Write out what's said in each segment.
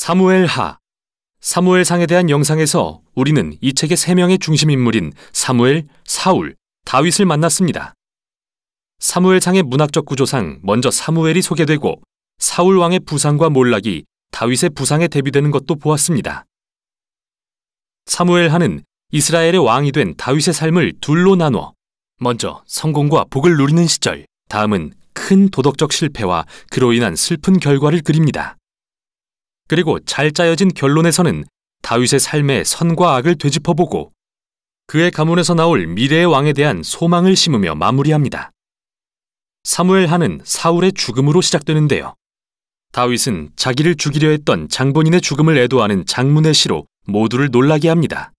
사무엘하, 사무엘상에 대한 영상에서 우리는 이 책의 세 명의 중심 인물인 사무엘, 사울, 다윗을 만났습니다. 사무엘상의 문학적 구조상 먼저 사무엘이 소개되고 사울 왕의 부상과 몰락이 다윗의 부상에 대비되는 것도 보았습니다. 사무엘하는 이스라엘의 왕이 된 다윗의 삶을 둘로 나눠 먼저 성공과 복을 누리는 시절, 다음은 큰 도덕적 실패와 그로 인한 슬픈 결과를 그립니다. 그리고 잘 짜여진 결론에서는 다윗의 삶의 선과 악을 되짚어보고 그의 가문에서 나올 미래의 왕에 대한 소망을 심으며 마무리합니다. 사무엘하는 사울의 죽음으로 시작되는데요. 다윗은 자기를 죽이려 했던 장본인의 죽음을 애도하는 장문의 시로 모두를 놀라게 합니다.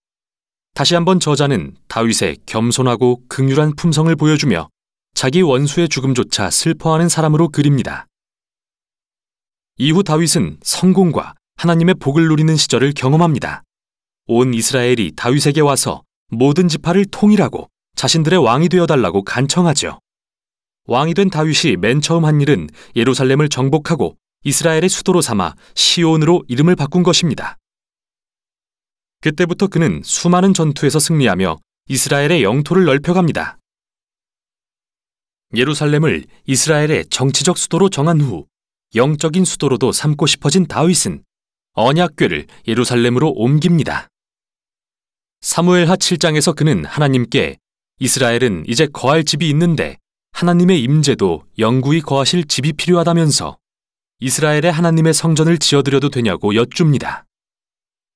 다시 한번 저자는 다윗의 겸손하고 긍휼한 품성을 보여주며 자기 원수의 죽음조차 슬퍼하는 사람으로 그립니다. 이후 다윗은 성공과 하나님의 복을 누리는 시절을 경험합니다. 온 이스라엘이 다윗에게 와서 모든 지파를 통일하고 자신들의 왕이 되어달라고 간청하죠. 왕이 된 다윗이 맨 처음 한 일은 예루살렘을 정복하고 이스라엘의 수도로 삼아 시온으로 이름을 바꾼 것입니다. 그때부터 그는 수많은 전투에서 승리하며 이스라엘의 영토를 넓혀갑니다. 예루살렘을 이스라엘의 정치적 수도로 정한 후 영적인 수도로도 삼고 싶어진 다윗은 언약궤를 예루살렘으로 옮깁니다. 사무엘하 7장에서 그는 하나님께 이스라엘은 이제 거할 집이 있는데 하나님의 임재도 영구히 거하실 집이 필요하다면서 이스라엘의 하나님의 성전을 지어드려도 되냐고 여쭙니다.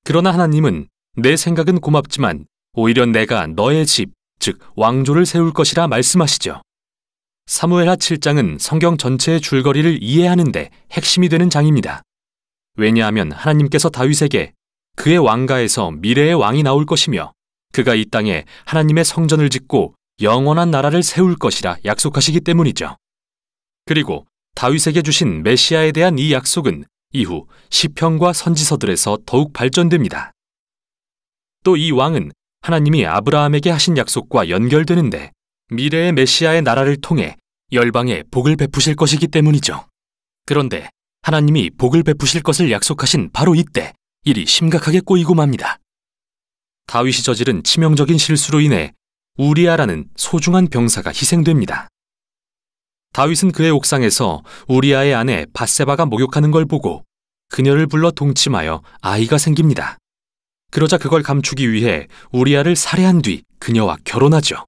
그러나 하나님은 내 생각은 고맙지만 오히려 내가 너의 집, 즉 왕조를 세울 것이라 말씀하시죠. 사무엘하 7장은 성경 전체의 줄거리를 이해하는데 핵심이 되는 장입니다. 왜냐하면 하나님께서 다윗에게 그의 왕가에서 미래의 왕이 나올 것이며 그가 이 땅에 하나님의 성전을 짓고 영원한 나라를 세울 것이라 약속하시기 때문이죠. 그리고 다윗에게 주신 메시아에 대한 이 약속은 이후 시편과 선지서들에서 더욱 발전됩니다. 또 이 왕은 하나님이 아브라함에게 하신 약속과 연결되는데 미래의 메시아의 나라를 통해 열방에 복을 베푸실 것이기 때문이죠. 그런데 하나님이 복을 베푸실 것을 약속하신 바로 이때 일이 심각하게 꼬이고 맙니다. 다윗이 저지른 치명적인 실수로 인해 우리아라는 소중한 병사가 희생됩니다. 다윗은 그의 옥상에서 우리아의 아내 밧세바가 목욕하는 걸 보고 그녀를 불러 동침하여 아이가 생깁니다. 그러자 그걸 감추기 위해 우리아를 살해한 뒤 그녀와 결혼하죠.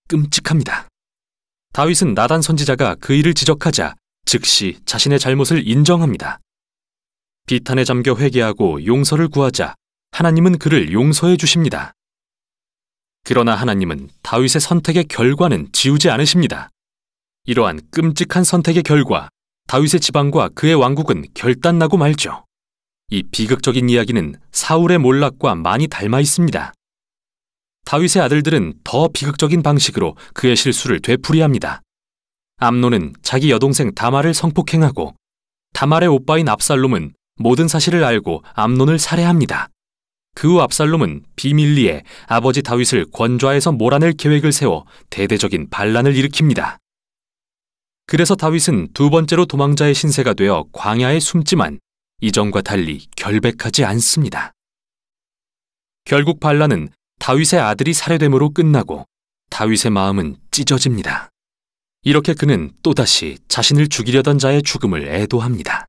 끔찍합니다. 다윗은 나단 선지자가 그 일을 지적하자 즉시 자신의 잘못을 인정합니다. 비탄에 잠겨 회개하고 용서를 구하자 하나님은 그를 용서해 주십니다. 그러나 하나님은 다윗의 선택의 결과는 지우지 않으십니다. 이러한 끔찍한 선택의 결과 다윗의 지방과 그의 왕국은 결단나고 말죠. 이 비극적인 이야기는 사울의 몰락과 많이 닮아 있습니다. 다윗의 아들들은 더 비극적인 방식으로 그의 실수를 되풀이합니다. 암논은 자기 여동생 다말을 성폭행하고 다말의 오빠인 압살롬은 모든 사실을 알고 암논을 살해합니다. 그 후 압살롬은 비밀리에 아버지 다윗을 권좌에서 몰아낼 계획을 세워 대대적인 반란을 일으킵니다. 그래서 다윗은 두 번째로 도망자의 신세가 되어 광야에 숨지만 이전과 달리 결백하지 않습니다. 결국 반란은 다윗의 아들이 살해됨으로 끝나고 다윗의 마음은 찢어집니다. 이렇게 그는 또다시 자신을 죽이려던 자의 죽음을 애도합니다.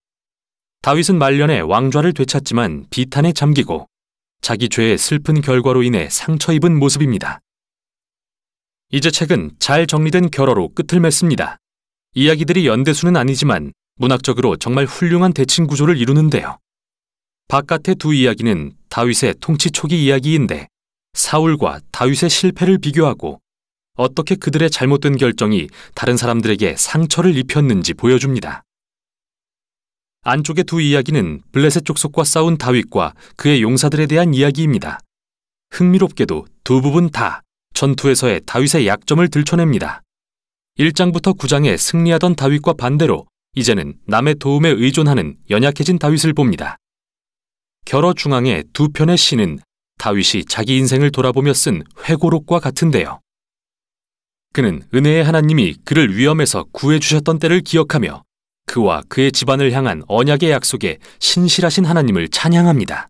다윗은 말년에 왕좌를 되찾지만 비탄에 잠기고 자기 죄의 슬픈 결과로 인해 상처 입은 모습입니다. 이제 책은 잘 정리된 결어로 끝을 맺습니다. 이야기들이 연대수는 아니지만 문학적으로 정말 훌륭한 대칭 구조를 이루는데요. 바깥의 두 이야기는 다윗의 통치 초기 이야기인데 사울과 다윗의 실패를 비교하고 어떻게 그들의 잘못된 결정이 다른 사람들에게 상처를 입혔는지 보여줍니다. 안쪽의 두 이야기는 블레셋 족속과 싸운 다윗과 그의 용사들에 대한 이야기입니다. 흥미롭게도 두 부분 다 전투에서의 다윗의 약점을 들춰냅니다. 1장부터 9장에 승리하던 다윗과 반대로 이제는 남의 도움에 의존하는 연약해진 다윗을 봅니다. 결어 중앙의 두 편의 시는 다윗이 자기 인생을 돌아보며 쓴 회고록과 같은데요. 그는 은혜의 하나님이 그를 위험에서 구해주셨던 때를 기억하며 그와 그의 집안을 향한 언약의 약속에 신실하신 하나님을 찬양합니다.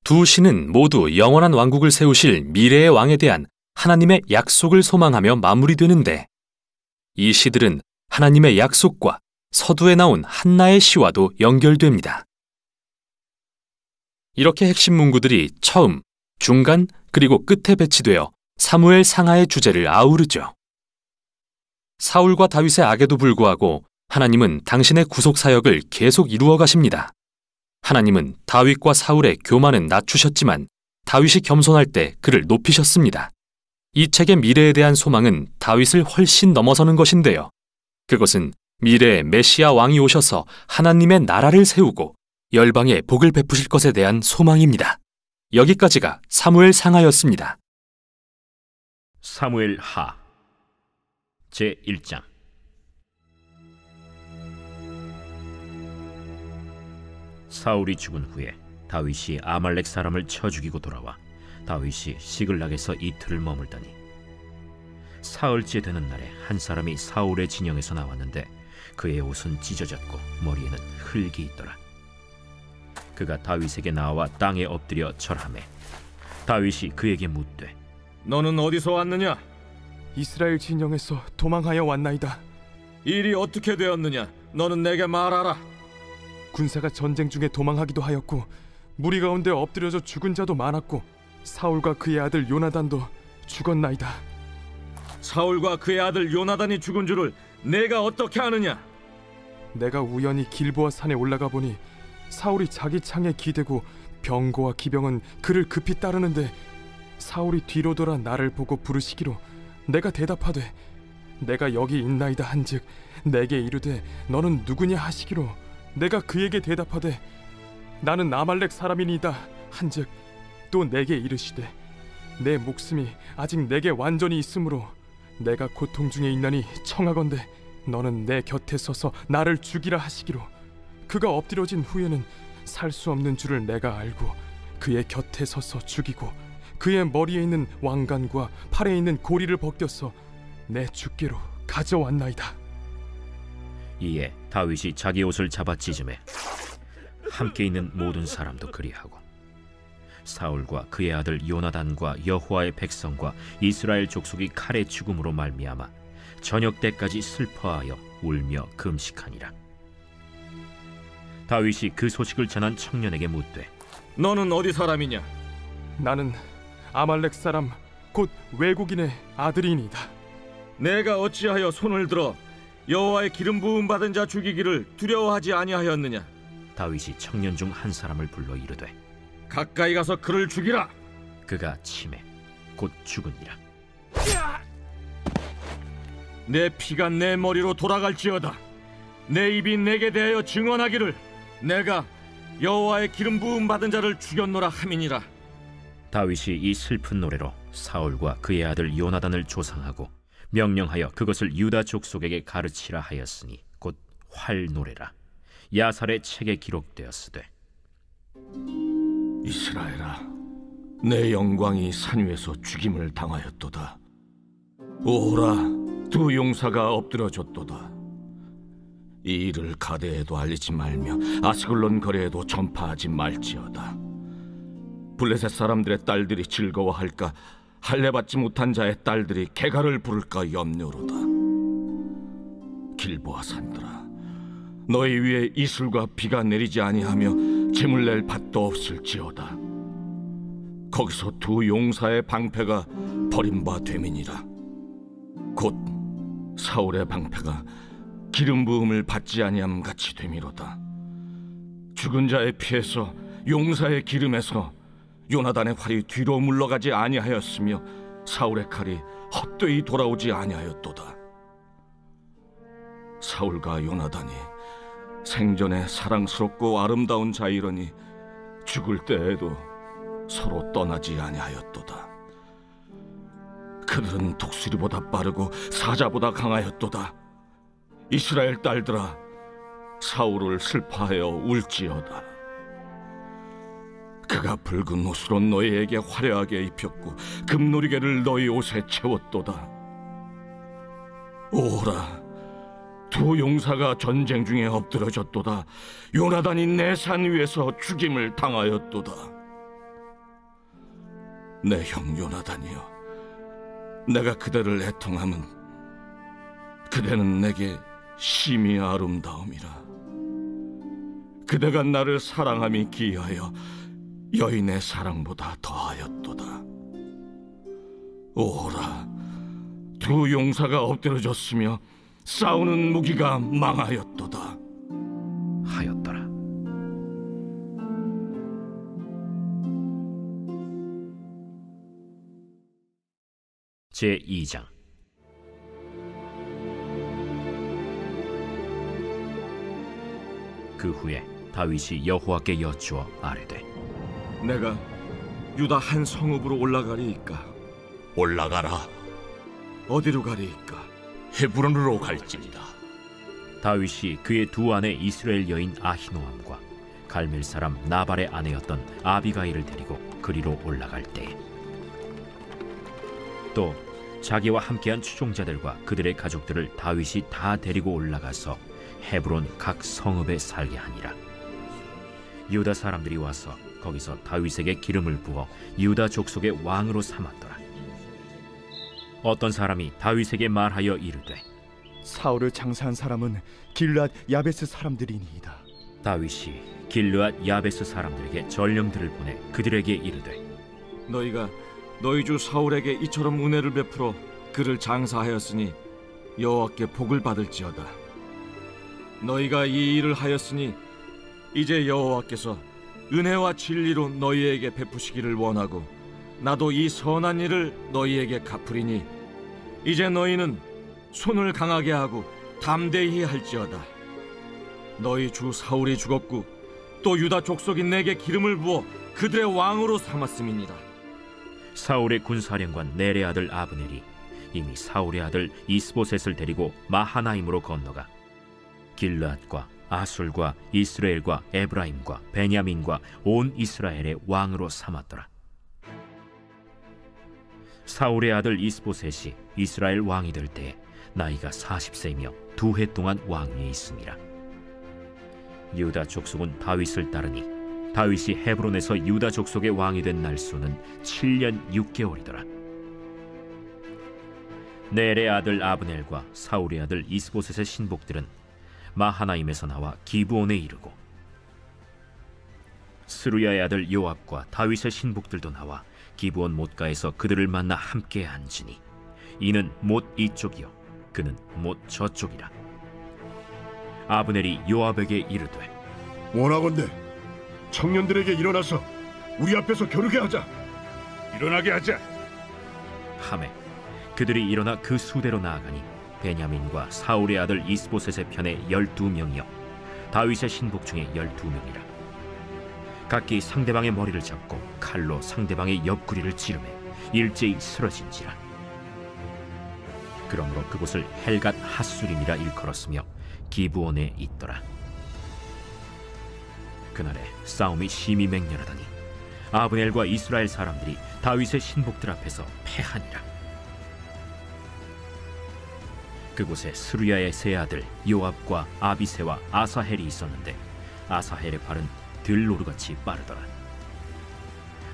두 시는 모두 영원한 왕국을 세우실 미래의 왕에 대한 하나님의 약속을 소망하며 마무리되는데, 이 시들은 하나님의 약속과 서두에 나온 한나의 시와도 연결됩니다. 이렇게 핵심 문구들이 처음, 중간, 그리고 끝에 배치되어 사무엘 상하의 주제를 아우르죠. 사울과 다윗의 악에도 불구하고 하나님은 당신의 구속 사역을 계속 이루어 가십니다. 하나님은 다윗과 사울의 교만은 낮추셨지만 다윗이 겸손할 때 그를 높이셨습니다. 이 책의 미래에 대한 소망은 다윗을 훨씬 넘어서는 것인데요. 그것은 미래의 메시아 왕이 오셔서 하나님의 나라를 세우고 열방에 복을 베푸실 것에 대한 소망입니다. 여기까지가 사무엘 상하였습니다. 사무엘 하 제1장. 사울이 죽은 후에 다윗이 아말렉 사람을 쳐 죽이고 돌아와 다윗이 시글락에서 이틀을 머물더니 사흘째 되는 날에 한 사람이 사울의 진영에서 나왔는데 그의 옷은 찢어졌고 머리에는 흙이 있더라. 그가 다윗에게 나와 땅에 엎드려 절하매 다윗이 그에게 묻되 너는 어디서 왔느냐? 이스라엘 진영에서 도망하여 왔나이다. 일이 어떻게 되었느냐? 너는 내게 말하라. 군사가 전쟁 중에 도망하기도 하였고 무리 가운데 엎드려져 죽은 자도 많았고 사울과 그의 아들 요나단도 죽었나이다. 사울과 그의 아들 요나단이 죽은 줄을 내가 어떻게 아느냐? 내가 우연히 길보아 산에 올라가 보니 사울이 자기 창에 기대고 병거와 기병은 그를 급히 따르는데 사울이 뒤로 돌아 나를 보고 부르시기로 내가 대답하되 내가 여기 있나이다 한즉 내게 이르되 너는 누구냐 하시기로 내가 그에게 대답하되 나는 아말렉 사람이니이다 한즉 또 내게 이르시되 내 목숨이 아직 내게 완전히 있으므로 내가 고통 중에 있나니 청하건대 너는 내 곁에 서서 나를 죽이라 하시기로 그가 엎드려진 후에는 살 수 없는 줄을 내가 알고 그의 곁에 서서 죽이고 그의 머리에 있는 왕관과 팔에 있는 고리를 벗겨서 내 주께로 가져왔나이다. 이에 다윗이 자기 옷을 잡아 찢음에 함께 있는 모든 사람도 그리하고 사울과 그의 아들 요나단과 여호와의 백성과 이스라엘 족속이 칼의 죽음으로 말미암아 저녁 때까지 슬퍼하여 울며 금식하니라. 다윗이 그 소식을 전한 청년에게 묻되 너는 어디 사람이냐? 나는 아말렉 사람 곧 외국인의 아들이니이다. 내가 어찌하여 손을 들어 여호와의 기름 부음 받은 자 죽이기를 두려워하지 아니하였느냐? 다윗이 청년 중 한 사람을 불러 이르되 가까이 가서 그를 죽이라. 그가 치매 곧 죽으니라. 내 피가 내 머리로 돌아갈지어다. 내 입이 내게 대하여 증언하기를 내가 여호와의 기름 부음 받은 자를 죽였노라 함이니라. 다윗이 이 슬픈 노래로 사울과 그의 아들 요나단을 조상하고 명령하여 그것을 유다 족속에게 가르치라 하였으니 곧 활 노래라. 야살의 책에 기록되었으되 이스라엘아, 내 영광이 산 위에서 죽임을 당하였도다. 오라, 두 용사가 엎드려졌도다. 이 일을 가데에도 알리지 말며 아스글론 거리에도 전파하지 말지어다. 블레셋 사람들의 딸들이 즐거워할까, 할례받지 못한 자의 딸들이 개가를 부를까 염려로다. 길보아 산들아, 너희 위에 이슬과 비가 내리지 아니하며 재물 낼 밭도 없을지어다. 거기서 두 용사의 방패가 버림바 됨이니라. 곧 사울의 방패가 기름 부음을 받지 아니함 같이 됨이로다. 죽은 자의 피에서 용사의 기름에서 요나단의 활이 뒤로 물러가지 아니하였으며 사울의 칼이 헛되이 돌아오지 아니하였도다. 사울과 요나단이 생전에 사랑스럽고 아름다운 자이러니 죽을 때에도 서로 떠나지 아니하였도다. 그들은 독수리보다 빠르고 사자보다 강하였도다. 이스라엘 딸들아, 사울을 슬퍼하여 울지어다. 그가 붉은 옷으로 너희에게 화려하게 입혔고 금노리개를 너희 옷에 채웠도다. 오라, 두 용사가 전쟁 중에 엎드러졌도다. 요나단이 내 산 위에서 죽임을 당하였도다. 내 형 요나단이여, 내가 그대를 애통함은 그대는 내게 심히 아름다움이라. 그대가 나를 사랑함이 기이하여 여인의 사랑보다 더하였도다. 오라, 두 용사가 엎드러졌으며 싸우는 무기가 망하였도다 하였더라. 제2장. 그 후에 다윗이 여호와께 여쭈어 아뢰되, 내가 유다 한 성읍으로 올라가리이까? 올라가라. 어디로 가리이까? 헤브론으로 갈지니라. 다윗이 그의 두 아내 이스라엘 여인 아히노암과 갈멜 사람 나발의 아내였던 아비가일을 데리고 그리로 올라갈 때에 또 자기와 함께한 추종자들과 그들의 가족들을 다윗이 다 데리고 올라가서 헤브론 각 성읍에 살게 하니라. 유다 사람들이 와서 거기서 다윗에게 기름을 부어 유다 족속의 왕으로 삼았더라. 어떤 사람이 다윗에게 말하여 이르되, 사울을 장사한 사람은 길르앗 야베스 사람들이니이다. 다윗이 길르앗 야베스 사람들에게 전령들을 보내 그들에게 이르되, 너희가 너희 주 사울에게 이처럼 은혜를 베풀어 그를 장사하였으니 여호와께 복을 받을지어다. 너희가 이 일을 하였으니 이제 여호와께서 은혜와 진리로 너희에게 베푸시기를 원하고 나도 이 선한 일을 너희에게 갚으리니 이제 너희는 손을 강하게 하고 담대히 할지어다. 너희 주 사울이 죽었고 또 유다 족속이 내게 기름을 부어 그들의 왕으로 삼았음이니라. 사울의 군사령관 넬의 아들 아브넬이 이미 사울의 아들 이스보셋을 데리고 마하나임으로 건너가 길르앗과 아술과 이스라엘과 에브라임과 베냐민과 온 이스라엘의 왕으로 삼았더라. 사울의 아들 이스보셋이 이스라엘 왕이 될 때에 나이가 40세이며 2해 동안 왕위에 있음이라. 유다 족속은 다윗을 따르니 다윗이 헤브론에서 유다 족속의 왕이 된 날수는 7년 6개월이더라. 넬의 아들 아브넬과 사울의 아들 이스보셋의 신복들은 마하나임에서 나와 기브온에 이르고 스루야의 아들 요압과 다윗의 신복들도 나와 기브온 못가에서 그들을 만나 함께 앉으니 이는 못 이쪽이요 그는 못 저쪽이라. 아브넬이 요압에게 이르되, 원하건대 청년들에게 일어나서 우리 앞에서 겨루게 하자. 일어나게 하자. 하매 그들이 일어나 그 수대로 나아가니 베냐민과 사울의 아들 이스보셋의 편에 12명이요 다윗의 신복 중에 12명이라. 각기 상대방의 머리를 잡고 칼로 상대방의 옆구리를 찌르매 일제히 쓰러진지라. 그러므로 그곳을 헬갓 핫수림이라 일컬었으며 기브온에 있더라. 그날에 싸움이 심히 맹렬하더니 아브넬과 이스라엘 사람들이 다윗의 신복들 앞에서 패하니라. 그곳에 스루야의 세 아들 요압과 아비새와 아사헬이 있었는데 아사헬의 발은 들노루같이 빠르더라.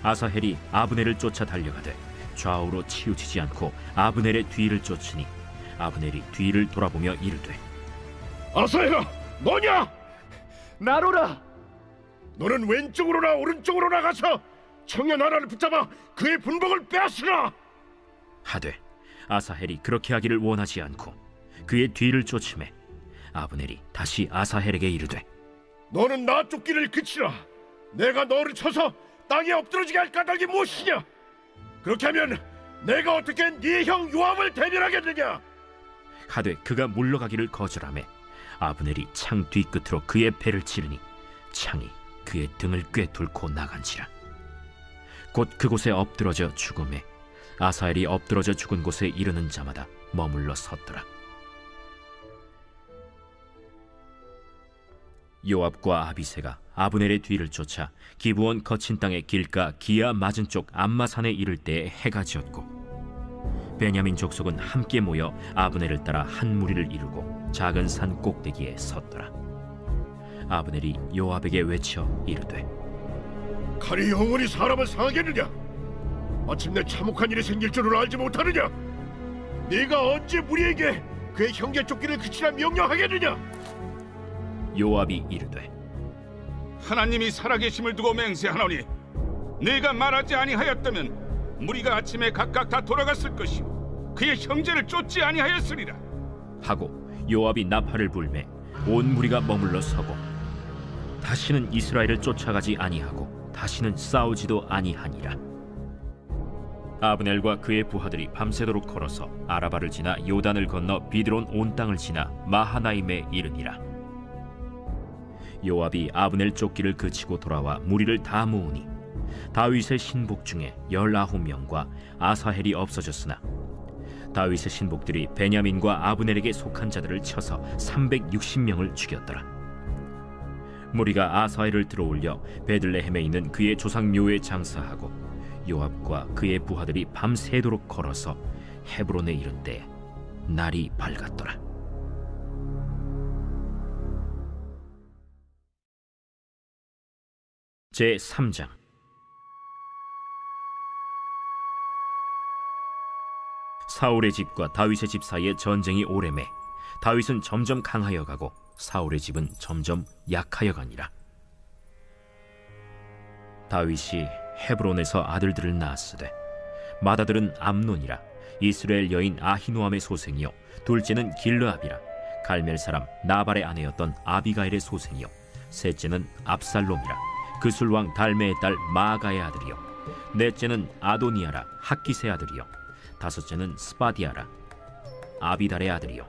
아사헬이 아브넬을 쫓아 달려가되 좌우로 치우치지 않고 아브넬의 뒤를 쫓으니 아브넬이 뒤를 돌아보며 이르되, 아사야, 너냐? 나로라. 너는 왼쪽으로나 오른쪽으로 나가서 청년 하나를 붙잡아 그의 분복을 빼앗으라. 하되 아사헬이 그렇게 하기를 원하지 않고 그의 뒤를 쫓으매 아브넬이 다시 아사헬에게 이르되, 너는 나 쫓기를 그치라. 내가 너를 쳐서 땅에 엎드러지게 할 까닭이 무엇이냐? 그렇게 하면 내가 어떻게 네 형 요압을 대변하겠느냐? 하되 그가 물러가기를 거절하매 아브넬이 창 뒤끝으로 그의 배를 찌르니 창이 그의 등을 꿰뚫고 나간지라. 곧 그곳에 엎드러져 죽음에 아사헬이 엎드러져 죽은 곳에 이르는 자마다 머물러 섰더라. 요압과 아비새가 아브넬의 뒤를 쫓아 기브온 거친 땅의 길가 기아 맞은 쪽 암마산에 이를 때에 해가 지었고 베냐민 족속은 함께 모여 아브넬을 따라 한 무리를 이루고 작은 산 꼭대기에 섰더라. 아브넬이 요압에게 외쳐 이르되, 칼이 영원히 사람을 상하겠느냐? 마침내 참혹한 일이 생길 줄을 알지 못하느냐? 네가 언제 무리에게 그의 형제 쫓기를 그치라 명령하겠느냐? 요압이 이르되, 하나님이 살아계심을 두고 맹세하노니 네가 말하지 아니하였다면 무리가 아침에 각각 다 돌아갔을 것이요 그의 형제를 쫓지 아니하였으리라 하고 요압이 나팔을 불매 온 무리가 머물러 서고 다시는 이스라엘을 쫓아가지 아니하고 다시는 싸우지도 아니하니라. 아브넬과 그의 부하들이 밤새도록 걸어서 아라바를 지나 요단을 건너 비드론 온 땅을 지나 마하나임에 이르니라. 요압이 아브넬 쫓기를 그치고 돌아와 무리를 다 모으니 다윗의 신복 중에 19명과 아사헬이 없어졌으나 다윗의 신복들이 베냐민과 아브넬에게 속한 자들을 쳐서 360명을 죽였더라. 무리가 아사헬을 들어올려 베들레헴에 있는 그의 조상 묘에 장사하고 요압과 그의 부하들이 밤새도록 걸어서 헤브론에 이를 때 날이 밝았더라. 제3장. 사울의 집과 다윗의 집 사이에 전쟁이 오래매 다윗은 점점 강하여 가고 사울의 집은 점점 약하여 가니라. 다윗이 헤브론에서 아들들을 낳았으되 맏아들은 암논이라 이스라엘 여인 아히노암의 소생이요 둘째는 길르압이라 갈멜 사람 나발의 아내였던 아비가일의 소생이요 셋째는 압살롬이라 그술 왕 달메의 딸 마아가의 아들이요 넷째는 아도니아라 학기스의 아들이요 다섯째는 스바디아라 아비달의 아들이요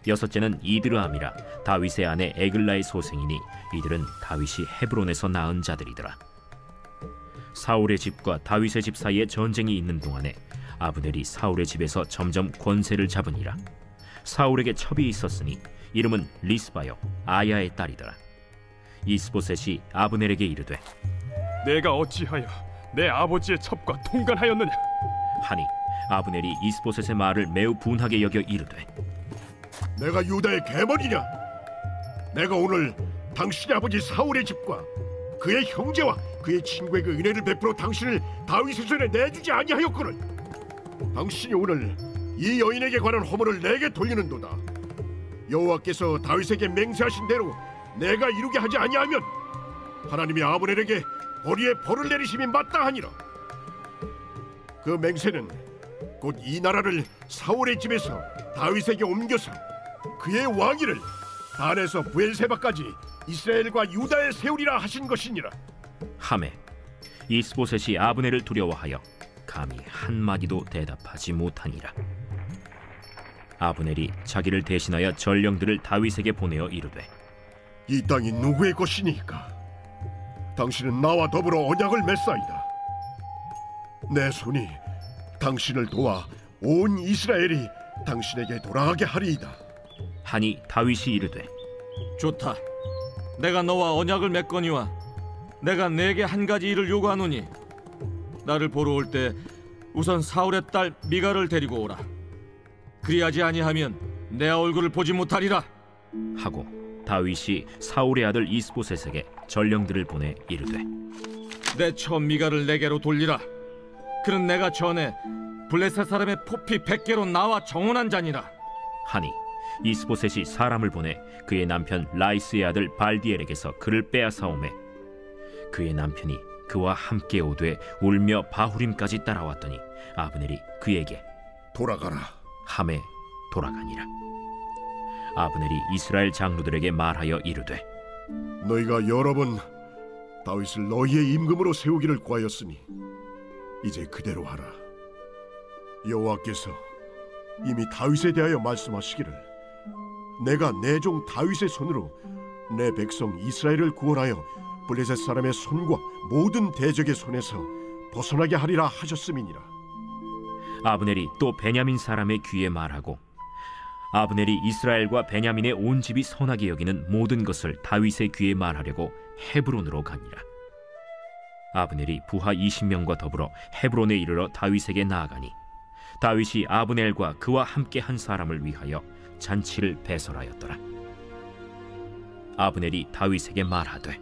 여섯째는 이드르암이라 다윗의 아내 에글라의 소생이니 이들은 다윗이 헤브론에서 낳은 자들이더라. 사울의 집과 다윗의 집 사이에 전쟁이 있는 동안에 아브넬이 사울의 집에서 점점 권세를 잡으니라. 사울에게 첩이 있었으니 이름은 리스바요 아야의 딸이더라. 이스보셋이 아브넬에게 이르되, 내가 어찌하여 내 아버지의 첩과 통간하였느냐 하니 아브넬이 이스보셋의 말을 매우 분하게 여겨 이르되, 내가 유다의 계벌이냐? 내가 오늘 당신의 아버지 사울의 집과 그의 형제와 그의 친구에게 은혜를 베풀어 당신을 다윗의 손에 내주지 아니하였거늘. 당신이 오늘 이 여인에게 관한 허물을 내게 돌리는도다. 여호와께서 다윗에게 맹세하신 대로 내가 이루게 하지 아니하면 하나님이 아브넬에게 벌이에 벌을 내리심이 마땅하니라. 그 맹세는 곧 이 나라를 사울의 집에서 다윗에게 옮겨서 그의 왕위를 단에서 부엘세바까지 이스라엘과 유다에 세우리라 하신 것이니라. 하매 이스보셋이 아브넬을 두려워하여 감히 한마디도 대답하지 못하니라. 아브넬이 자기를 대신하여 전령들을 다윗에게 보내어 이르되, 이 땅이 누구의 것이니까? 당신은 나와 더불어 언약을 맺사이다. 내 손이 당신을 도와 온 이스라엘이 당신에게 돌아가게 하리이다. 하니 다윗이 이르되, 좋다. 내가 너와 언약을 맺거니와 내가 내게 한 가지 일을 요구하노니 나를 보러 올 때 우선 사울의 딸 미갈을 데리고 오라. 그리하지 아니하면 내 얼굴을 보지 못하리라. 하고 다윗이 사울의 아들 이스보셋에게 전령들을 보내 이르되, 내 처 미갈을 내게로 돌리라. 그는 내가 전에 블레셋 사람의 포피 100개로 나와 정언한 자니라. 하니 이스보셋이 사람을 보내 그의 남편 라이스의 아들 발디엘에게서 그를 빼앗아오매 그의 남편이 그와 함께 오되 울며 바후림까지 따라왔더니 아브넬이 그에게 돌아가라 하매 돌아가니라. 아브넬이 이스라엘 장로들에게 말하여 이르되, 너희가 여러 번 다윗을 너희의 임금으로 세우기를 구하였으니 이제 그대로 하라. 여호와께서 이미 다윗에 대하여 말씀하시기를 내가 내 종 다윗의 손으로 내 백성 이스라엘을 구원하여 블레셋 사람의 손과 모든 대적의 손에서 벗어나게 하리라 하셨음이니라. 아브넬이 또 베냐민 사람의 귀에 말하고 아브넬이 이스라엘과 베냐민의 온 집이 선하게 여기는 모든 것을 다윗의 귀에 말하려고 헤브론으로 가니라. 아브넬이 부하 20명과 더불어 헤브론에 이르러 다윗에게 나아가니 다윗이 아브넬과 그와 함께 한 사람을 위하여 잔치를 배설하였더라. 아브넬이 다윗에게 말하되,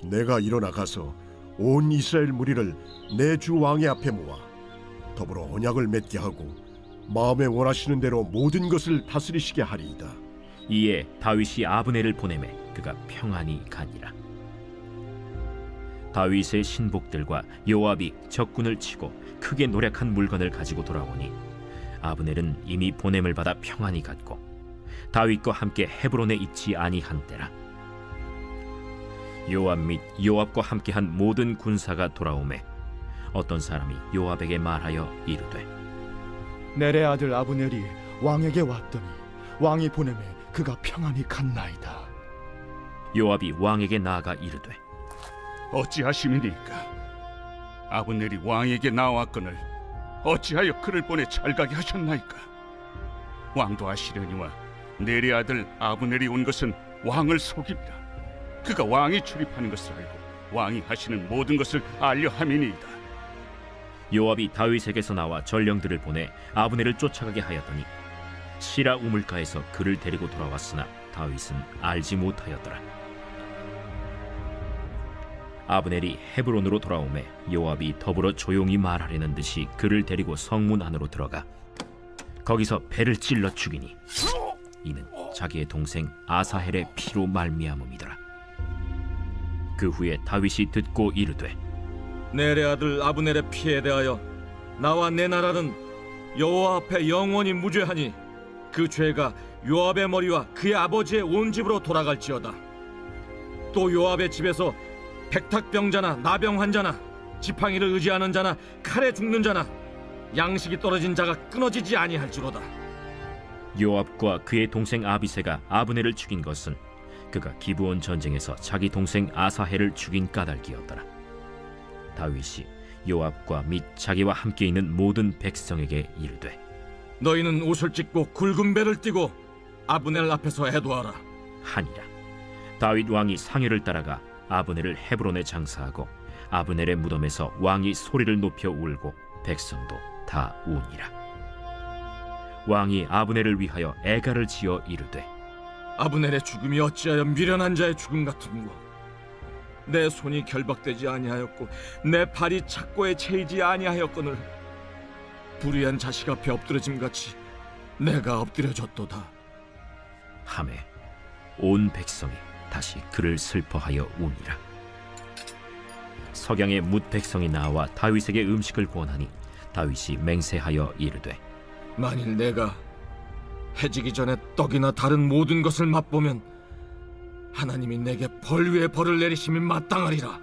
내가 일어나 가서 온 이스라엘 무리를 내 주 왕의 앞에 모아 더불어 언약을 맺게 하고 마음에 원하시는 대로 모든 것을 다스리시게 하리이다. 이에 다윗이 아브넬을 보내매 그가 평안히 가니라. 다윗의 신복들과 요압이 적군을 치고 크게 노력한 물건을 가지고 돌아오니 아브넬은 이미 보냄을 받아 평안히 갔고 다윗과 함께 헤브론에 있지 아니한 때라. 요압 및 요압과 함께한 모든 군사가 돌아오매 어떤 사람이 요압에게 말하여 이르되, 넬의 아들 아브넬이 왕에게 왔더니 왕이 보내매 그가 평안히 갔나이다. 요압이 왕에게 나아가 이르되, 어찌하심이니까? 아브넬이 왕에게 나왔거늘 어찌하여 그를 보내 잘가게 하셨나이까? 왕도 아시려니와 넬의 아들 아브넬이 온 것은 왕을 속입니다. 그가 왕이 출입하는 것을 알고 왕이 하시는 모든 것을 알려 함이니이다. 요압이 다윗에게서 나와 전령들을 보내 아브넬을 쫓아가게 하였더니 시라 우물가에서 그를 데리고 돌아왔으나 다윗은 알지 못하였더라. 아브넬이 헤브론으로 돌아오매 요압이 더불어 조용히 말하려는 듯이 그를 데리고 성문 안으로 들어가 거기서 배를 찔러 죽이니 이는 자기의 동생 아사헬의 피로 말미암음이더라. 그 후에 다윗이 듣고 이르되, 넬의 아들 아브넬의 피에 대하여 나와 내 나라는 여호와 앞에 영원히 무죄하니 그 죄가 요압의 머리와 그의 아버지의 온 집으로 돌아갈지어다. 또 요압의 집에서 백탁병자나 나병 환자나 지팡이를 의지하는 자나 칼에 죽는 자나 양식이 떨어진 자가 끊어지지 아니할지로다. 요압과 그의 동생 아비새가 아브넬을 죽인 것은 그가 기브온 전쟁에서 자기 동생 아사헬을 죽인 까닭이었더라. 다윗이 요압과 및 자기와 함께 있는 모든 백성에게 이르되, 너희는 옷을 찢고 굵은 배를 띠고 아브넬 앞에서 해도하라 하니라. 다윗 왕이 상여를 따라가 아브넬을 헤브론에 장사하고 아브넬의 무덤에서 왕이 소리를 높여 울고 백성도 다 우니라. 왕이 아브넬을 위하여 애가를 지어 이르되, 아브넬의 죽음이 어찌하여 미련한 자의 죽음 같은고? 내 손이 결박되지 아니하였고 내 발이 착고에 채이지 아니하였거늘 불의한 자식 앞에 엎드러짐같이 내가 엎드려졌도다 하매 온 백성이 다시 그를 슬퍼하여 우니라. 석양에 뭇 백성이 나와 다윗에게 음식을 구원하니 다윗이 맹세하여 이르되, 만일 내가 해지기 전에 떡이나 다른 모든 것을 맛보면 하나님이 내게 벌 위에 벌을 내리심이 마땅하리라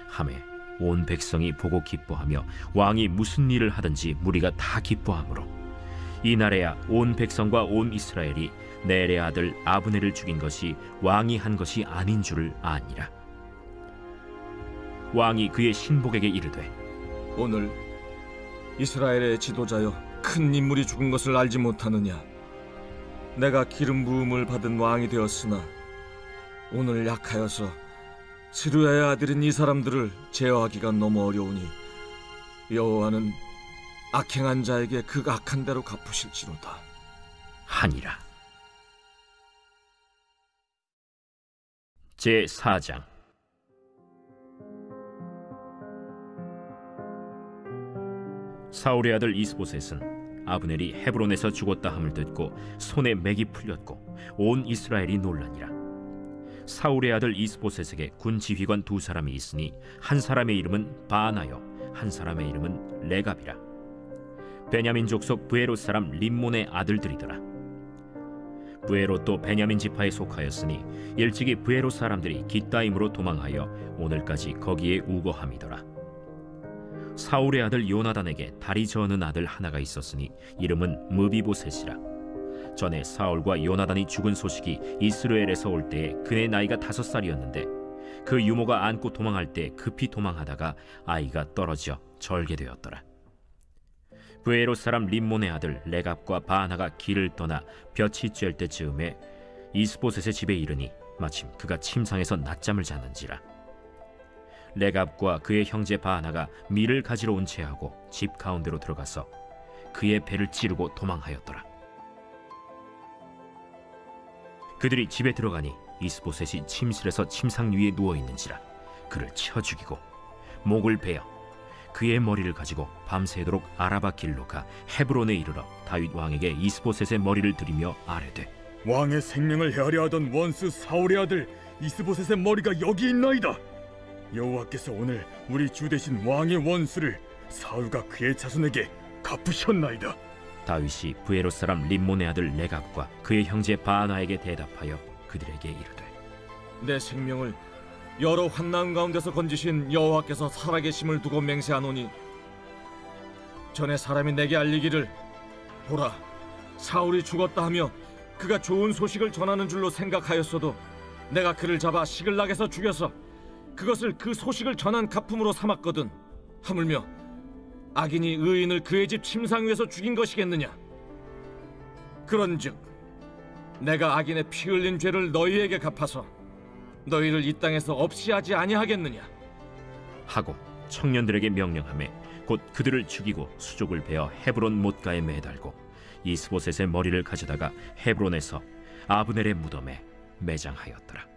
하매 온 백성이 보고 기뻐하며 왕이 무슨 일을 하든지 무리가 다 기뻐하므로 이날에야 온 백성과 온 이스라엘이 넬의 아들 아브넬을 죽인 것이 왕이 한 것이 아닌 줄을 아니라. 왕이 그의 신복에게 이르되, 오늘 이스라엘의 지도자여 큰 인물이 죽은 것을 알지 못하느냐? 내가 기름 부음을 받은 왕이 되었으나 오늘 약하여서 스루야의 아들인 이 사람들을 제어하기가 너무 어려우니 여호와는 악행한 자에게 그 악한 대로 갚으실지로다 하니라. 제4장. 사울의 아들 이스보셋은 아브넬이 헤브론에서 죽었다 함을 듣고 손에 맥이 풀렸고 온 이스라엘이 놀라니라. 사울의 아들 이스보셋에게 군 지휘관 두 사람이 있으니 한 사람의 이름은 바나요 한 사람의 이름은 레갑이라. 베냐민 족속 브에롯 사람 림몬의 아들들이더라. 브에롯도 베냐민 지파에 속하였으니 일찍이 브에롯 사람들이 깃다임으로 도망하여 오늘까지 거기에 우거함이더라. 사울의 아들 요나단에게 다리 저는 아들 하나가 있었으니 이름은 므비보셋이라. 전에 사울과 요나단이 죽은 소식이 이스라엘에서 올 때에 그의 나이가 5살이었는데 그 유모가 안고 도망할 때 급히 도망하다가 아이가 떨어져 절개되었더라. 브에롯 사람 림몬의 아들 레갑과 바나가 길을 떠나 볕이 쬐을 때쯤에 이스보셋의 집에 이르니 마침 그가 침상에서 낮잠을 자는지라. 레갑과 그의 형제 바나가 밀을 가지러 온 채하고 집 가운데로 들어가서 그의 배를 찌르고 도망하였더라. 그들이 집에 들어가니 이스보셋이 침실에서 침상 위에 누워 있는지라 그를 쳐 죽이고 목을 베어 그의 머리를 가지고 밤새도록 아라바 길로 가 헤브론에 이르러 다윗 왕에게 이스보셋의 머리를 들이며 아뢰되 왕의 생명을 헤아려 하던 원수 사울의 아들 이스보셋의 머리가 여기 있나이다. 여호와께서 오늘 우리 주 대신 왕의 원수를 사울과 그의 자손에게 갚으셨나이다. 다윗이 부에롯 사람 림몬의 아들 레갑과 그의 형제 바나에게 대답하여 그들에게 이르되 내 생명을 여러 환난 가운데서 건지신 여호와께서 살아계심을 두고 맹세하노니 전에 사람이 내게 알리기를 보라 사울이 죽었다 하며 그가 좋은 소식을 전하는 줄로 생각하였어도 내가 그를 잡아 시글락에서 죽여서 그것을 그 소식을 전한 가품으로 삼았거든. 하물며 악인이 의인을 그의 집 침상 위에서 죽인 것이겠느냐. 그런즉 내가 악인의 피 흘린 죄를 너희에게 갚아서 너희를 이 땅에서 없이 하지 아니하겠느냐 하고 청년들에게 명령하매 곧 그들을 죽이고 수족을 베어 헤브론 못가에 매달고 이스보셋의 머리를 가져다가 헤브론에서 아브넬의 무덤에 매장하였더라.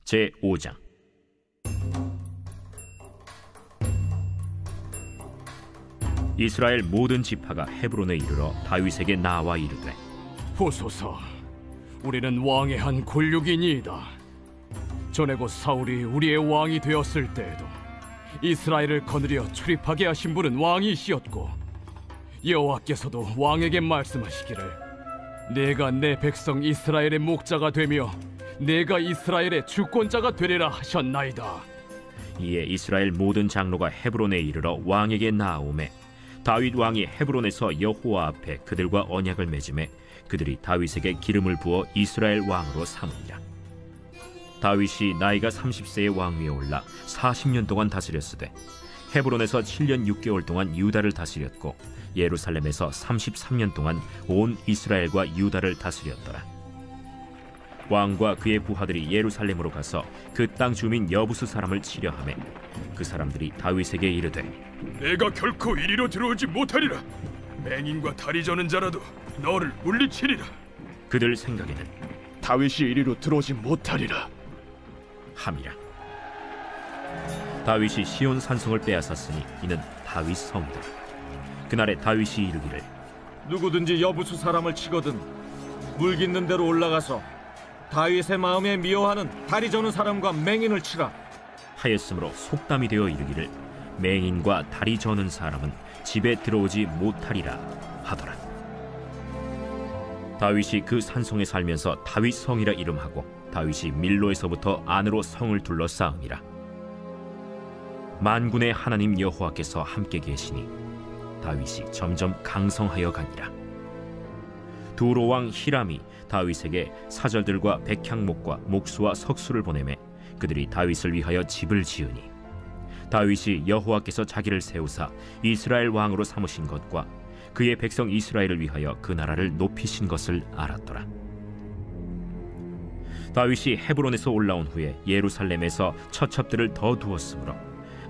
제5장. 이스라엘 모든 지파가 헤브론에 이르러 다윗에게 나와 이르되 보소서, 우리는 왕의 한 골육이니이다. 전에 곧 사울이 우리의 왕이 되었을 때에도 이스라엘을 거느려 출입하게 하신 분은 왕이시었고 여호와께서도 왕에게 말씀하시기를 내가 내 백성 이스라엘의 목자가 되며 내가 이스라엘의 주권자가 되리라 하셨나이다. 이에 이스라엘 모든 장로가 헤브론에 이르러 왕에게 나아오매 다윗 왕이 헤브론에서 여호와 앞에 그들과 언약을 맺음에 그들이 다윗에게 기름을 부어 이스라엘 왕으로 삼으니라. 다윗이 나이가 30세의 왕위에 올라 40년 동안 다스렸으되 헤브론에서 7년 6개월 동안 유다를 다스렸고 예루살렘에서 33년 동안 온 이스라엘과 유다를 다스렸더라. 왕과 그의 부하들이 예루살렘으로 가서 그 땅 주민 여부수 사람을 치려하매 그 사람들이 다윗에게 이르되 내가 결코 이리로 들어오지 못하리라. 맹인과 다리 저는 자라도 너를 물리치리라. 그들 생각에는 다윗이 이리로 들어오지 못하리라 함이라. 다윗이 시온 산성을 빼앗았으니 이는 다윗 성이다. 그날에 다윗이 이르기를 누구든지 여부수 사람을 치거든 물 깃는 대로 올라가서 다윗의 마음에 미워하는 다리 저는 사람과 맹인을 치라 하였으므로 속담이 되어 이르기를 맹인과 다리 저는 사람은 집에 들어오지 못하리라 하더라. 다윗이 그 산성에 살면서 다윗 성이라 이름하고 다윗이 밀로에서부터 안으로 성을 둘러싸음이라. 만군의 하나님 여호와께서 함께 계시니 다윗이 점점 강성하여 가니라. 두로 왕 히람이 다윗에게 사절들과 백향목과 목수와 석수를 보내매 그들이 다윗을 위하여 집을 지으니 다윗이 여호와께서 자기를 세우사 이스라엘 왕으로 삼으신 것과 그의 백성 이스라엘을 위하여 그 나라를 높이신 것을 알았더라. 다윗이 헤브론에서 올라온 후에 예루살렘에서 처첩들을 더 두었으므로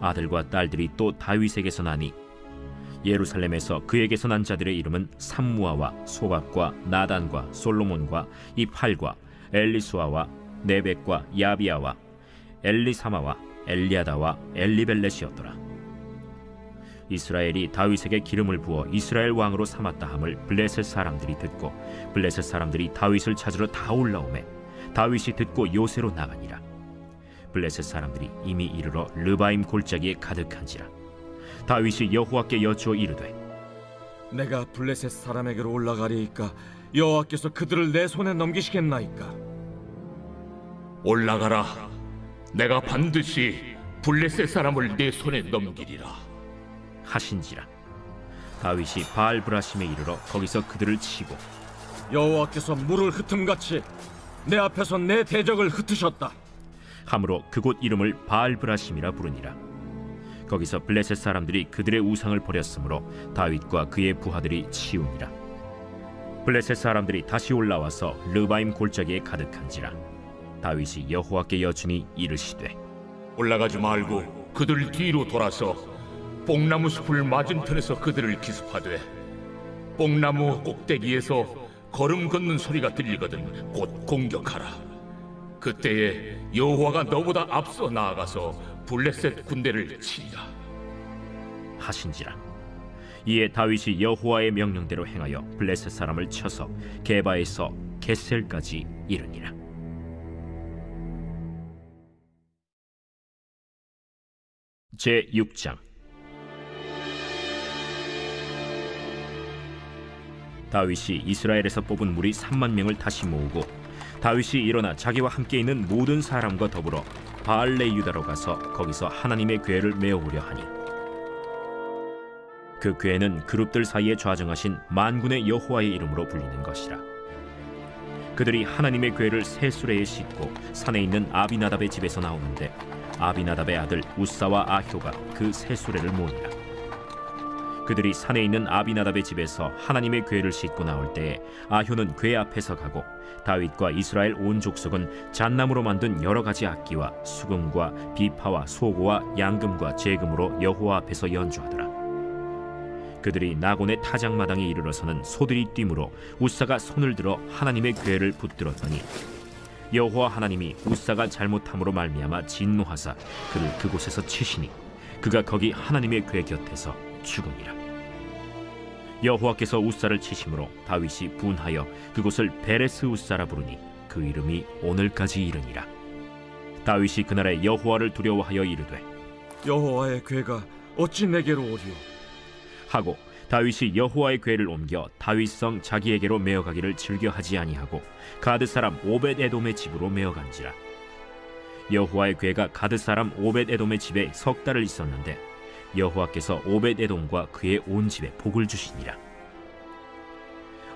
아들과 딸들이 또 다윗에게서 나니 예루살렘에서 그에게서 난 자들의 이름은 삼무아와 소박과 나단과 솔로몬과 이팔과 엘리수아와 네벡과 야비아와 엘리사마와 엘리아다와 엘리벨렛이었더라. 이스라엘이 다윗에게 기름을 부어 이스라엘 왕으로 삼았다 함을 블레셋 사람들이 듣고 블레셋 사람들이 다윗을 찾으러 다 올라오매 다윗이 듣고 요새로 나가니라. 블레셋 사람들이 이미 이르러 르바임 골짜기에 가득한지라. 다윗이 여호와께 여쭈어 이르되 내가 블레셋 사람에게로 올라가리이까 여호와께서 그들을 내 손에 넘기시겠나이까. 올라가라. 내가 반드시 블레셋 사람을 내 손에 넘기리라 하신지라. 다윗이 바알브라심에 이르러 거기서 그들을 치고 여호와께서 물을 흩음같이 내 앞에서 내 대적을 흩으셨다 함으로 그곳 이름을 바알브라심이라 부르니라. 거기서 블레셋 사람들이 그들의 우상을 버렸으므로 다윗과 그의 부하들이 치우니라. 블레셋 사람들이 다시 올라와서 르바임 골짜기에 가득한지라. 다윗이 여호와께 여쭈니 이르시되 올라가지 말고 그들 뒤로 돌아서 뽕나무 숲을 맞은편에서 그들을 기습하되 뽕나무 꼭대기에서 걸음 걷는 소리가 들리거든 곧 공격하라. 그때에 여호와가 너보다 앞서 나아가서 블레셋 군대를 치리라 하신지라. 이에 다윗이 여호와의 명령대로 행하여 블레셋 사람을 쳐서 게바에서 겟셀까지 이르니라. 제6장. 다윗이 이스라엘에서 뽑은 무리 3만 명을 다시 모으고 다윗이 일어나 자기와 함께 있는 모든 사람과 더불어 바알레 유다로 가서 거기서 하나님의 궤를 메어오려 하니 그 궤는 그룹들 사이에 좌정하신 만군의 여호와의 이름으로 불리는 것이라. 그들이 하나님의 궤를 새 수레에 싣고 산에 있는 아비나답의 집에서 나오는데 아비나답의 아들 우사와 아효가 그 새 수레를 모으니라. 그들이 산에 있는 아비나답의 집에서 하나님의 궤를 싣고 나올 때에 아효는 궤 앞에서 가고 다윗과 이스라엘 온 족속은 잣나무로 만든 여러 가지 악기와 수금과 비파와 소고와 양금과 제금으로 여호와 앞에서 연주하더라. 그들이 나곤의 타작마당에 이르러서는 소들이 뛰므로 우사가 손을 들어 하나님의 궤를 붙들었더니 여호와 하나님이 우사가 잘못함으로 말미암아 진노하사 그를 그곳에서 치시니 그가 거기 하나님의 궤 곁에서 죽으니라. 여호와께서 우사를 치심으로 다윗이 분하여 그곳을 베레스 우사라 부르니 그 이름이 오늘까지 이르니라. 다윗이 그날에 여호와를 두려워하여 이르되 여호와의 궤가 어찌 내게로 오리오 하고 다윗이 여호와의 궤를 옮겨 다윗성 자기에게로 메어가기를 즐겨하지 아니하고 가드 사람 오벳 에돔의 집으로 메어간지라. 여호와의 궤가 가드 사람 오벳 에돔의 집에 석 달을 있었는데 여호와께서 오벳 에돔과 그의 온 집에 복을 주시니라.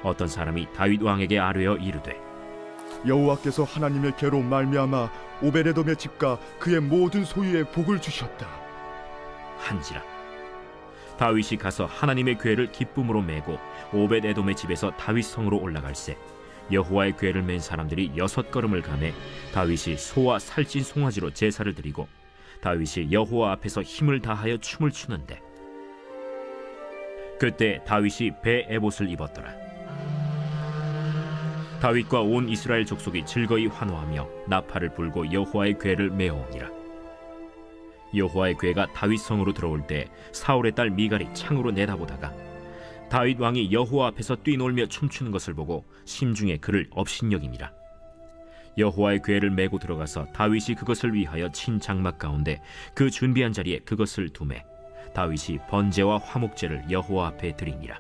어떤 사람이 다윗 왕에게 아뢰어 이르되 여호와께서 하나님의 궤로 말미암아 오벳 에돔의 집과 그의 모든 소유에 복을 주셨다 한지라. 다윗이 가서 하나님의 궤를 기쁨으로 메고 오벳 에돔의 집에서 다윗 성으로 올라갈새 여호와의 궤를 맨 사람들이 6걸음을 가매 다윗이 소와 살찐 송아지로 제사를 드리고 다윗이 여호와 앞에서 힘을 다하여 춤을 추는데 그때 다윗이 배 에봇을 입었더라. 다윗과 온 이스라엘 족속이 즐거이 환호하며 나팔을 불고 여호와의 궤를 메어오니라. 여호와의 궤가 다윗 성으로 들어올 때 사울의 딸 미갈이 창으로 내다보다가 다윗 왕이 여호와 앞에서 뛰놀며 춤추는 것을 보고 심중에 그를 업신여기니라. 여호와의 궤를 메고 들어가서 다윗이 그것을 위하여 친 장막 가운데 그 준비한 자리에 그것을 두매 다윗이 번제와 화목제를 여호와 앞에 드리니라.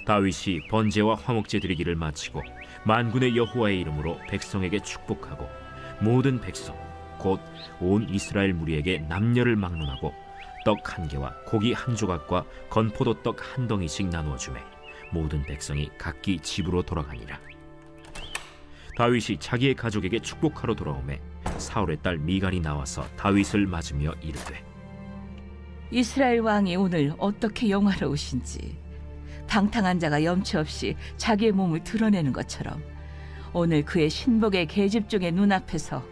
다윗이 번제와 화목제 드리기를 마치고 만군의 여호와의 이름으로 백성에게 축복하고 모든 백성 곧 온 이스라엘 무리에게 남녀를 막론하고 떡 1개와 고기 1조각과 건포도 떡 1덩이씩 나누어 주매 모든 백성이 각기 집으로 돌아가니라. 다윗이 자기의 가족에게 축복하러 돌아오매 사울의 딸 미갈이 나와서 다윗을 맞으며 이르되 이스라엘 왕이 오늘 어떻게 영화로우신지 방탕한 자가 염치 없이 자기의 몸을 드러내는 것처럼 오늘 그의 신복의 계집종의 눈앞에서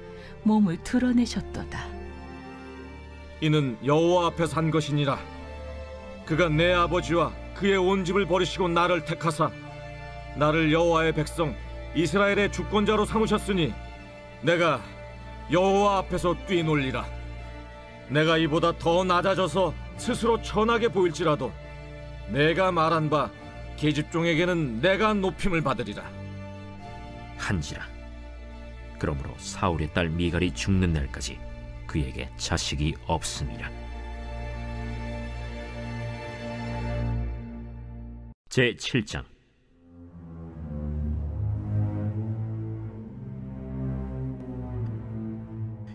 몸을 드러내셨도다. 이는 여호와 앞에서 한 것이니라. 그가 내 아버지와 그의 온 집을 버리시고 나를 택하사 나를 여호와의 백성 이스라엘의 주권자로 삼으셨으니 내가 여호와 앞에서 뛰놀리라. 내가 이보다 더 낮아져서 스스로 천하게 보일지라도 내가 말한 바 계집종에게는 내가 높임을 받으리라 한지라. 그러므로 사울의 딸 미갈이 죽는 날까지 그에게 자식이 없음이라. 제7장.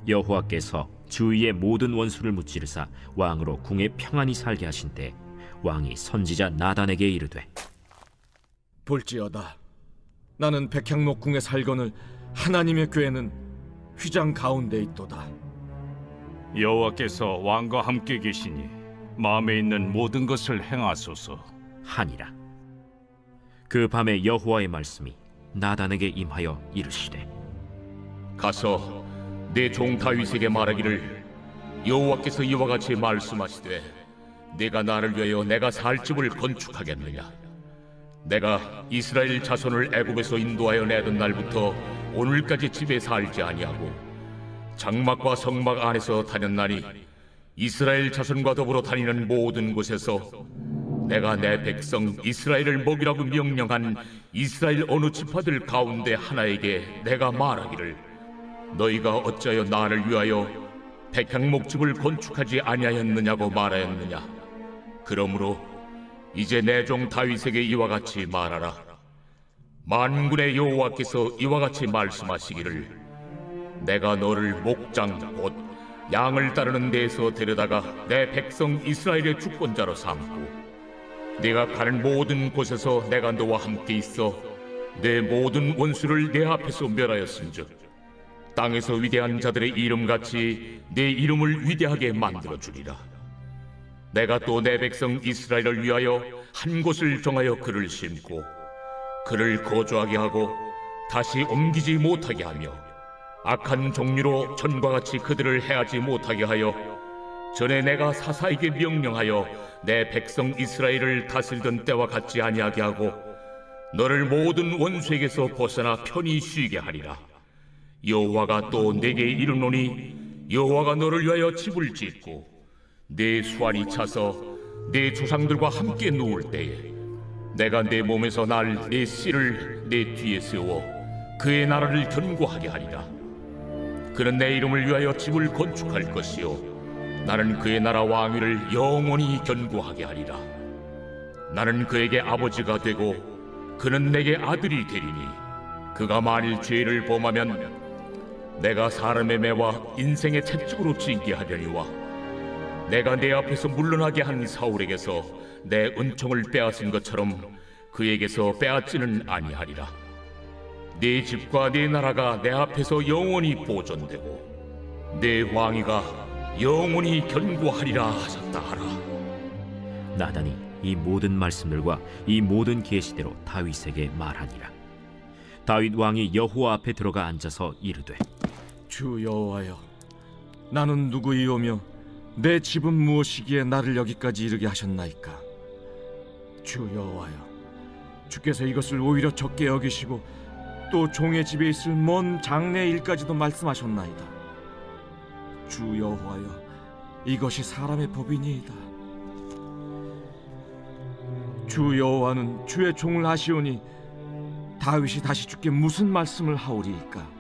여호와께서 주위의 모든 원수를 무찌르사 왕으로 궁에 평안히 살게 하신 때 왕이 선지자 나단에게 이르되 볼지어다 나는 백향목 궁에 살거늘 하나님의 궤는 휘장 가운데 있도다. 여호와께서 왕과 함께 계시니 마음에 있는 모든 것을 행하소서 하니라. 그 밤에 여호와의 말씀이 나단에게 임하여 이르시되 가서 내 종 다윗에게 말하기를 여호와께서 이와 같이 말씀하시되 내가 나를 위하여 내가 살 집을 건축하겠느냐. 내가 이스라엘 자손을 애굽에서 인도하여 내던 날부터 오늘까지 집에 살지 아니하고 장막과 성막 안에서 다녔나니 이스라엘 자손과 더불어 다니는 모든 곳에서 내가 내 백성 이스라엘을 먹이라고 명령한 이스라엘 어느 지파들 가운데 하나에게 내가 말하기를 너희가 어찌하여 나를 위하여 백향목집을 건축하지 아니하였느냐고 말하였느냐. 그러므로 이제 내 종 다윗에게 이와 같이 말하라. 만군의 여호와께서 이와 같이 말씀하시기를 내가 너를 목장 곧 양을 따르는 데에서 데려다가 내 백성 이스라엘의 주권자로 삼고 네가 가는 모든 곳에서 내가 너와 함께 있어 내 모든 원수를 내 앞에서 멸하였은즉 땅에서 위대한 자들의 이름같이 내 이름을 위대하게 만들어주리라. 내가 또 내 백성 이스라엘을 위하여 한 곳을 정하여 그를 심고 그를 거주하게 하고 다시 옮기지 못하게 하며 악한 종류로 전과 같이 그들을 해하지 못하게 하여 전에 내가 사사에게 명령하여 내 백성 이스라엘을 다스리던 때와 같지 아니하게 하고 너를 모든 원수에게서 벗어나 편히 쉬게 하리라. 여호와가 또 내게 이르노니 여호와가 너를 위하여 집을 짓고 내 수완이 차서 내 조상들과 함께 누울 때에 내가 내 몸에서 날 내 씨를 내 뒤에 세워 그의 나라를 견고하게 하리라. 그는 내 이름을 위하여 집을 건축할 것이요 나는 그의 나라 왕위를 영원히 견고하게 하리라. 나는 그에게 아버지가 되고 그는 내게 아들이 되리니 그가 만일 죄를 범하면 내가 사람의 매와 인생의 채찍으로 징계하려니와 내가 내 앞에서 물러나게 한 사울에게서 내 은총을 빼앗은 것처럼 그에게서 빼앗지는 아니하리라. 네 집과 네 나라가 내 앞에서 영원히 보존되고 내 왕위가 영원히 견고하리라 하셨다 하라. 나단이 이 모든 말씀들과 이 모든 계시대로 다윗에게 말하니라. 다윗 왕이 여호와 앞에 들어가 앉아서 이르되 주 여호와여, 나는 누구이오며 내 집은 무엇이기에 나를 여기까지 이르게 하셨나이까. 주 여호와여, 주께서 이것을 오히려 적게 여기시고 또 종의 집에 있을 먼 장래 일까지도 말씀하셨나이다. 주 여호와여, 이것이 사람의 법이니이다. 주 여호와는 주의 종을 아시오니 다윗이 다시 주께 무슨 말씀을 하오리이까.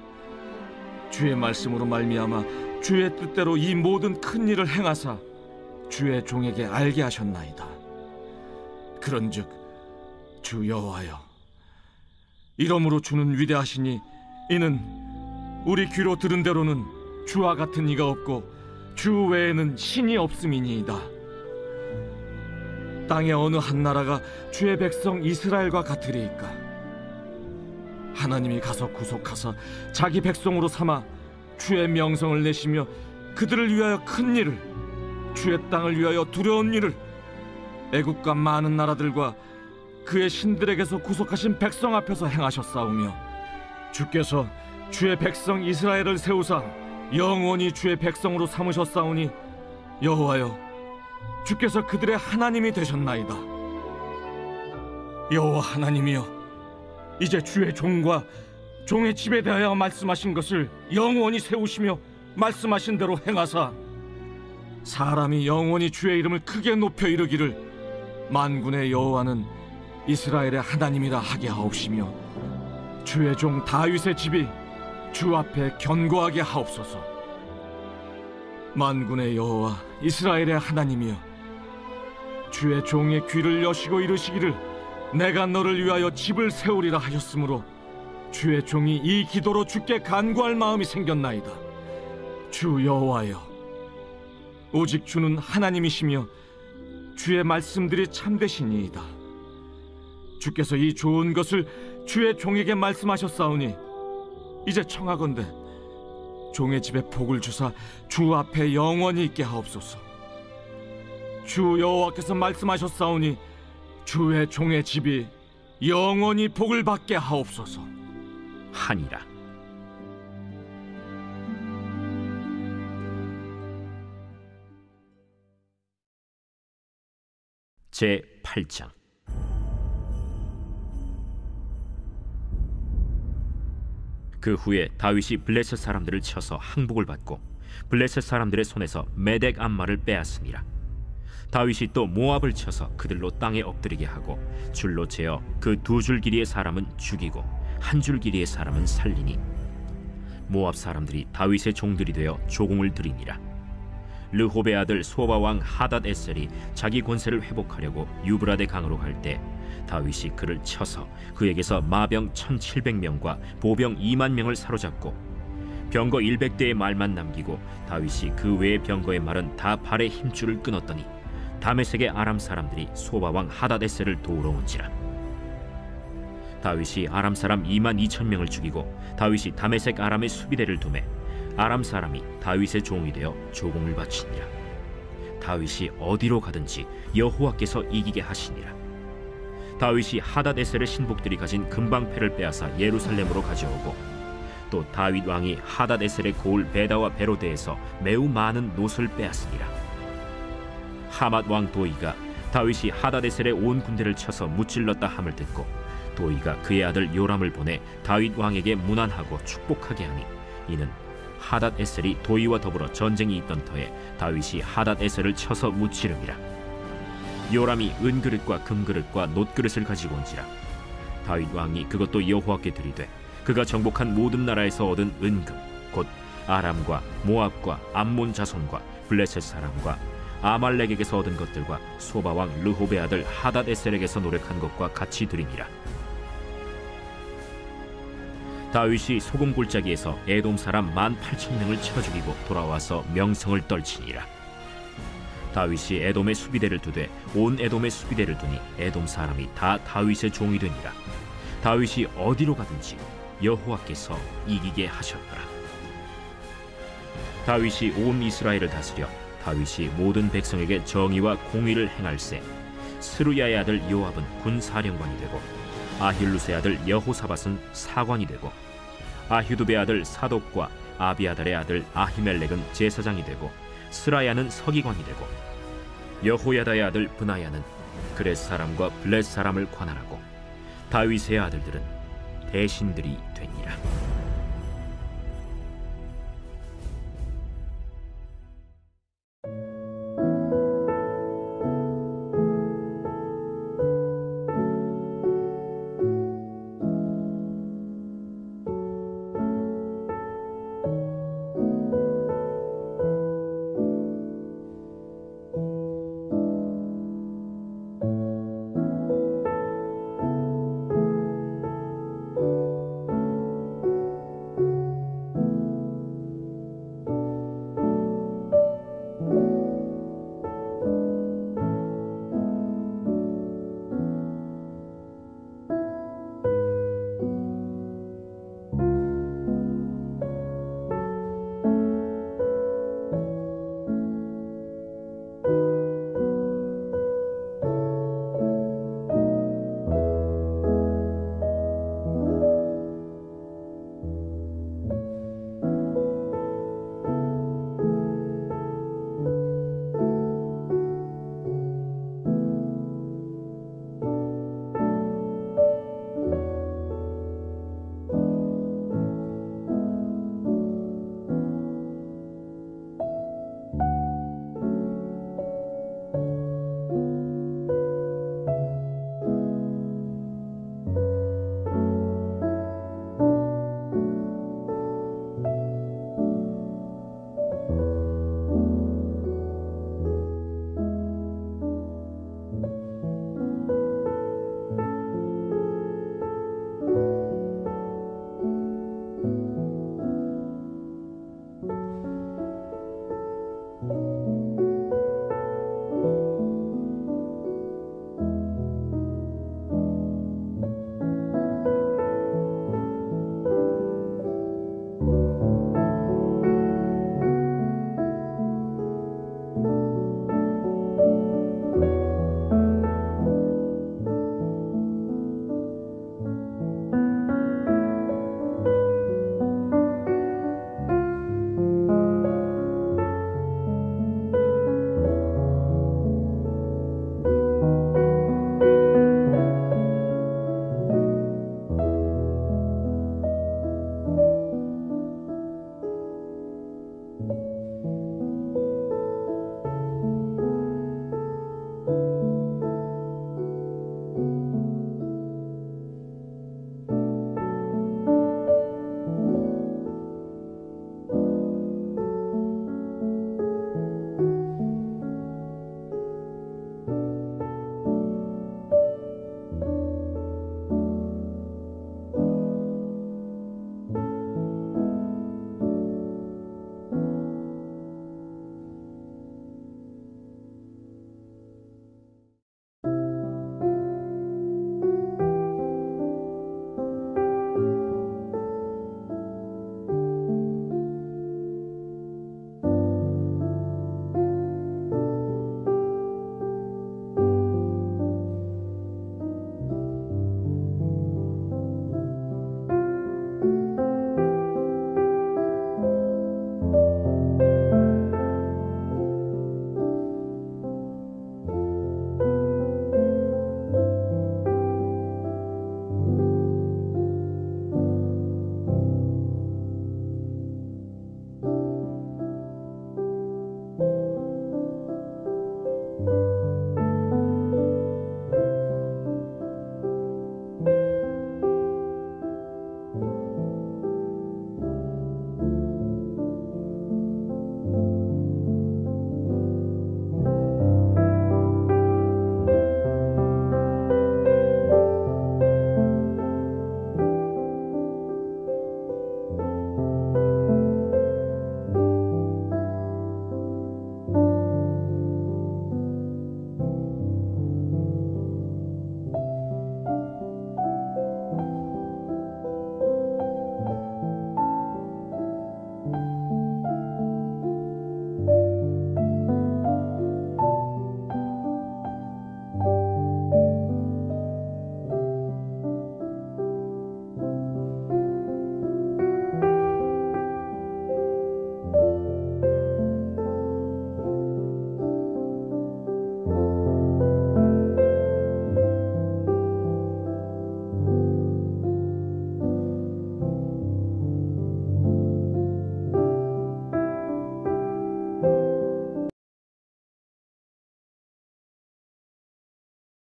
주의 말씀으로 말미암아 주의 뜻대로 이 모든 큰 일을 행하사 주의 종에게 알게 하셨나이다. 그런즉 주 여호와여, 이러므로 주는 위대하시니 이는 우리 귀로 들은 대로는 주와 같은 이가 없고 주 외에는 신이 없음이니이다. 땅의 어느 한 나라가 주의 백성 이스라엘과 같으리이까. 하나님이 가서 구속하사 자기 백성으로 삼아 주의 명성을 내시며 그들을 위하여 큰 일을, 주의 땅을 위하여 두려운 일을 애국과 많은 나라들과 그의 신들에게서 구속하신 백성 앞에서 행하셨사오며 주께서 주의 백성 이스라엘을 세우사 영원히 주의 백성으로 삼으셨사오니 여호와여, 주께서 그들의 하나님이 되셨나이다. 여호와 하나님이여, 이제 주의 종과 종의 집에 대하여 말씀하신 것을 영원히 세우시며 말씀하신 대로 행하사 사람이 영원히 주의 이름을 크게 높여 이르기를 만군의 여호와는 이스라엘의 하나님이라 하게 하옵시며 주의 종 다윗의 집이 주 앞에 견고하게 하옵소서. 만군의 여호와 이스라엘의 하나님이여, 주의 종의 귀를 여시고 이르시기를 내가 너를 위하여 집을 세우리라 하셨으므로 주의 종이 이 기도로 주께 간구할 마음이 생겼나이다. 주 여호와여, 오직 주는 하나님이시며 주의 말씀들이 참되시니이다. 주께서 이 좋은 것을 주의 종에게 말씀하셨사오니 이제 청하건대 종의 집에 복을 주사 주 앞에 영원히 있게 하옵소서. 주 여호와께서 말씀하셨사오니 주의 종의 집이 영원히 복을 받게 하옵소서 하니라. 제8장. 그 후에 다윗이 블레셋 사람들을 쳐서 항복을 받고 블레셋 사람들의 손에서 메덱 암마를 빼앗으니라. 다윗이 또 모압을 쳐서 그들로 땅에 엎드리게 하고 줄로 재어 그 2줄 길이의 사람은 죽이고 1줄 길이의 사람은 살리니 모압 사람들이 다윗의 종들이 되어 조공을 드리니라. 르홉의 아들 소바 왕 하닷 에셀이 자기 권세를 회복하려고 유브라데 강으로 갈 때 다윗이 그를 쳐서 그에게서 마병 1700명과 보병 2만 명을 사로잡고 병거 100대의 말만 남기고 다윗이 그 외의 병거의 말은 다 발의 힘줄을 끊었더니 다메섹의 아람 사람들이 소바 왕 하닷 에셀을 도우러 온지라. 다윗이 아람 사람 2만 2천 명을 죽이고 다윗이 다메섹 아람의 수비대를 두매 아람 사람이 다윗의 종이 되어 조공을 바치니라. 다윗이 어디로 가든지 여호와께서 이기게 하시니라. 다윗이 하닷 에셀의 신복들이 가진 금방패를 빼앗아 예루살렘으로 가져오고 또 다윗 왕이 하닷 에셀의 고을 베다와 베로데에서 매우 많은 노소를 빼앗으니라. 하맛 왕 도이가 다윗이 하닷 에셀의 온 군대를 쳐서 무찔렀다 함을 듣고 도이가 그의 아들 요람을 보내 다윗 왕에게 문안하고 축복하게 하니 이는 하닷 에셀이 도이와 더불어 전쟁이 있던 터에 다윗이 하닷 에셀을 쳐서 무찌름이라. 요람이 은그릇과 금그릇과 놋그릇을 가지고 온지라. 다윗 왕이 그것도 여호와께 드리되 그가 정복한 모든 나라에서 얻은 은금 곧 아람과 모압과 암몬 자손과 블레셋 사람과 아말렉에게서 얻은 것들과 소바왕 르홉의 아들 하닷 에셀에게서 노력한 것과 같이 드리니라. 다윗이 소금 골짜기에서 에돔 사람 18,000명을 쳐 죽이고 돌아와서 명성을 떨치니라. 다윗이 에돔의 수비대를 두되 온 에돔의 수비대를 두니 에돔 사람이 다 다윗의 종이 되니라. 다윗이 어디로 가든지 여호와께서 이기게 하셨더라. 다윗이 온 이스라엘을 다스려 다윗이 모든 백성에게 정의와 공의를 행할세 스루야의 아들 요압은 군사령관이 되고 아힐루스의 아들 여호사밧은 사관이 되고 아휴두베의 아들 사독과 아비아달의 아들 아히멜렉은 제사장이 되고 스라야는 서기관이 되고 여호야다의 아들 브나야는 그렛 사람과 블렛 사람을 관할하고 다윗의 아들들은 대신들이 되니라.